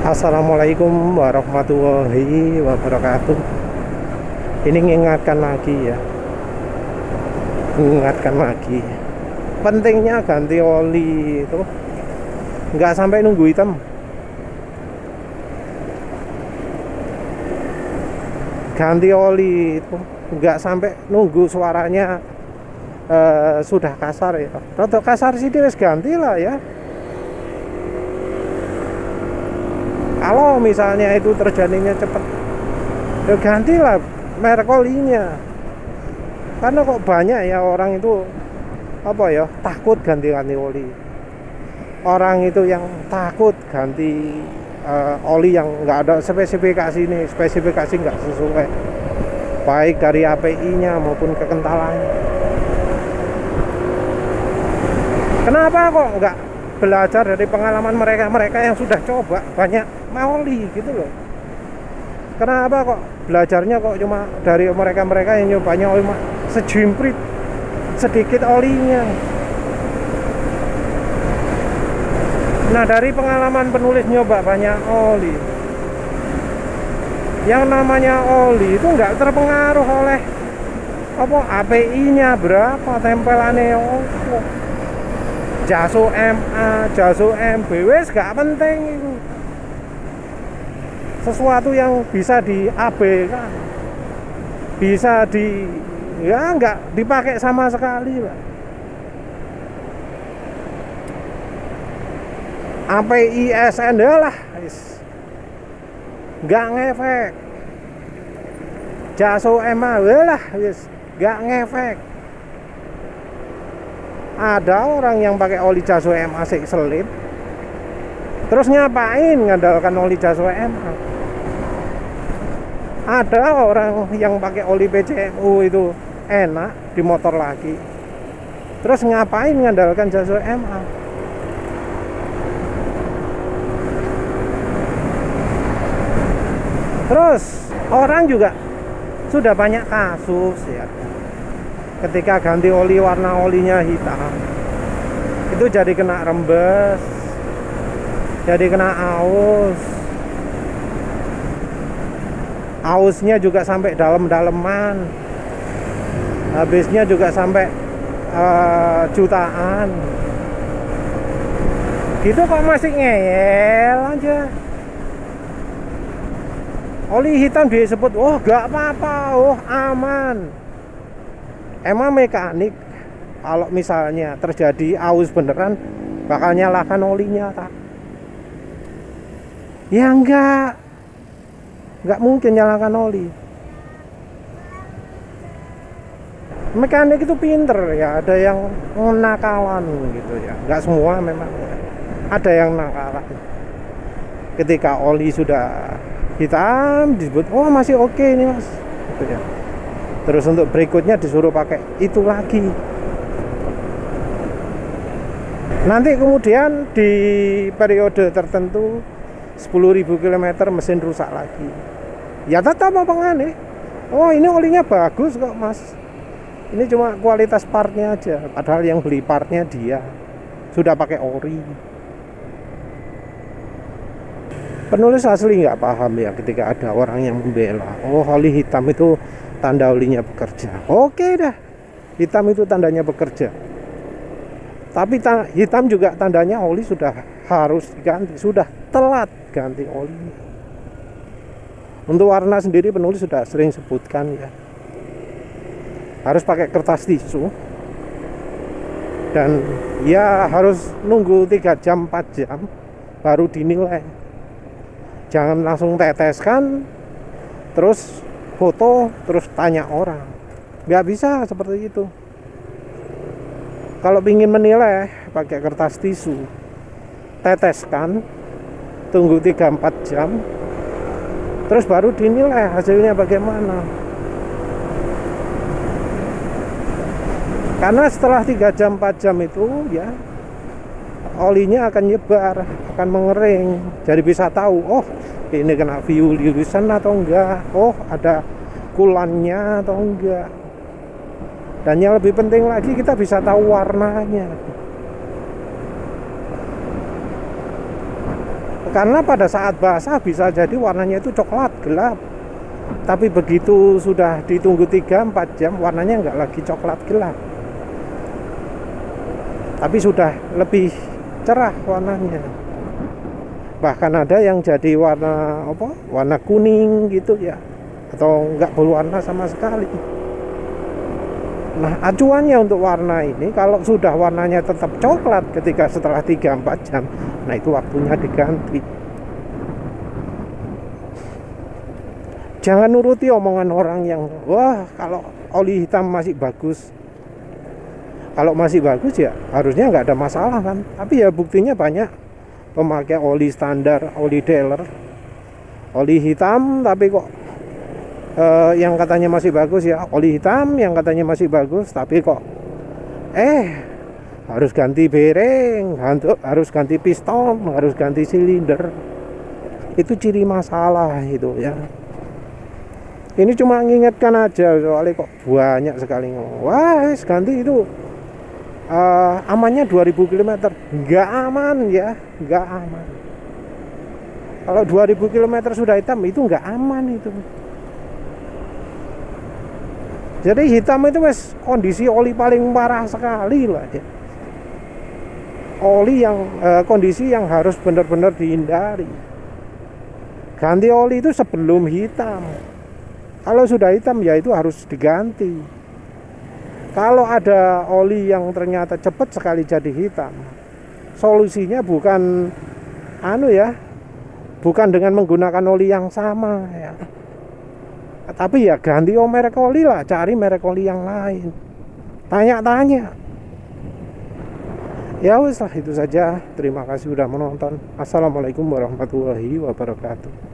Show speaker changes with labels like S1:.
S1: Assalamualaikum warahmatullahi wabarakatuh. Ini mengingatkan lagi ya, mengingatkan lagi. Pentingnya ganti oli itu nggak sampai nunggu hitam. Ganti oli itu nggak sampai nunggu suaranya sudah kasar ya. Rotok kasar sih wis ganti lah ya. Kalau misalnya itu terjadinya cepat, ya gantilah merek olinya. Karena kok banyak ya orang itu takut ganti-ganti oli. Orang itu yang takut ganti oli yang nggak ada spesifikasi ini, spesifikasi nggak sesuai, baik dari API-nya maupun kekentalannya. Kenapa kok nggak belajar dari pengalaman mereka yang sudah coba banyak oli gitu loh? Kenapa kok belajarnya kok cuma dari mereka yang nyobanya oli sejimprit sedikit olinya? Nah, dari pengalaman penulis nyoba banyak oli, yang namanya oli itu nggak terpengaruh oleh API-nya berapa, tempelannya jaso MA, jaso MB, wes gak penting itu. Sesuatu yang bisa di AB kan, bisa nggak dipakai sama sekali lah. API SN lah, nggak ngefek. Jaso MA lah, nggak ngefek. Ada orang yang pakai oli jaso MA selip, terus ngapain ngandalkan oli jaso MA? Ada orang yang pakai oli PCMU itu enak di motor lagi, terus ngapain ngandalkan jaso MA? Terus orang juga sudah banyak kasus ya, ketika ganti oli warna olinya hitam itu jadi kena rembes, jadi kena ausnya juga sampai dalam-daleman, habisnya juga sampai jutaan gitu. Kok masih ngeyel aja? Oli hitam disebut gak apa-apa, aman. Emang mekanik kalau misalnya terjadi aus beneran bakal nyalakan olinya tak? Ya enggak mungkin nyalakan oli. Mekanik itu pinter ya, ada yang nakalan gitu ya, enggak semua memang ya. Ada yang nakalan. Ketika oli sudah hitam disebut masih oke ini mas gitu ya. Terus untuk berikutnya disuruh pakai itu lagi. Nanti kemudian di periode tertentu 10.000 km mesin rusak lagi. Ya tetap apa nih? Ini olinya bagus kok mas. Ini cuma kualitas partnya aja. Padahal yang beli partnya dia sudah pakai ori. Penulis asli nggak paham ya ketika ada orang yang membela. Oli hitam itu tanda olinya bekerja. Oke dah, hitam itu tandanya bekerja. Tapi hitam juga tandanya oli sudah harus diganti, sudah telat ganti oli. Untuk warna sendiri penulis sudah sering sebutkan ya, harus pakai kertas tisu dan ya harus nunggu 3 jam 4 jam baru dinilai. Jangan langsung teteskan terus foto terus tanya orang, nggak bisa seperti itu. Kalau ingin menilai pakai kertas tisu, teteskan, tunggu 3-4 jam, terus baru dinilai hasilnya bagaimana. Karena setelah 3 jam 4 jam itu ya olinya akan nyebar, akan mengering. Jadi bisa tahu ini kena viulisan atau enggak, ada kulannya atau enggak. Dan yang lebih penting lagi, kita bisa tahu warnanya. Karena pada saat basah bisa jadi warnanya itu coklat gelap, tapi begitu sudah ditunggu 3-4 jam warnanya nggak lagi coklat gelap, tapi sudah lebih cerah warnanya. Bahkan ada yang jadi warna apa? Warna kuning gitu ya, atau nggak berwarna sama sekali. Nah, acuannya untuk warna ini kalau sudah warnanya tetap coklat ketika setelah 3-4 jam, nah itu waktunya diganti. Jangan nuruti omongan orang yang wah kalau oli hitam masih bagus. Kalau masih bagus ya harusnya nggak ada masalah kan. Tapi ya buktinya banyak pemakai oli standar, oli dealer, oli hitam, tapi kok yang katanya masih bagus ya oli hitam, yang katanya masih bagus, tapi kok harus ganti bearing, harus ganti piston, harus ganti silinder. Itu ciri masalah itu ya. Ini cuma mengingatkan aja, soalnya kok banyak sekali ngomong wah ganti itu amannya 2000 km. Nggak aman ya, nggak aman. Kalau 2000 km sudah hitam itu nggak aman itu. Jadi hitam itu wes kondisi oli paling parah sekali lah ya. Oli yang kondisi yang harus benar-benar dihindari. Ganti oli itu sebelum hitam. Kalau sudah hitam ya itu harus diganti. Kalau ada oli yang ternyata cepat sekali jadi hitam, solusinya bukan bukan dengan menggunakan oli yang sama ya. Tapi ya ganti merek oli lah, cari merek oli yang lain. Tanya-tanya. Ya wes lah itu saja. Terima kasih sudah menonton. Assalamualaikum warahmatullahi wabarakatuh.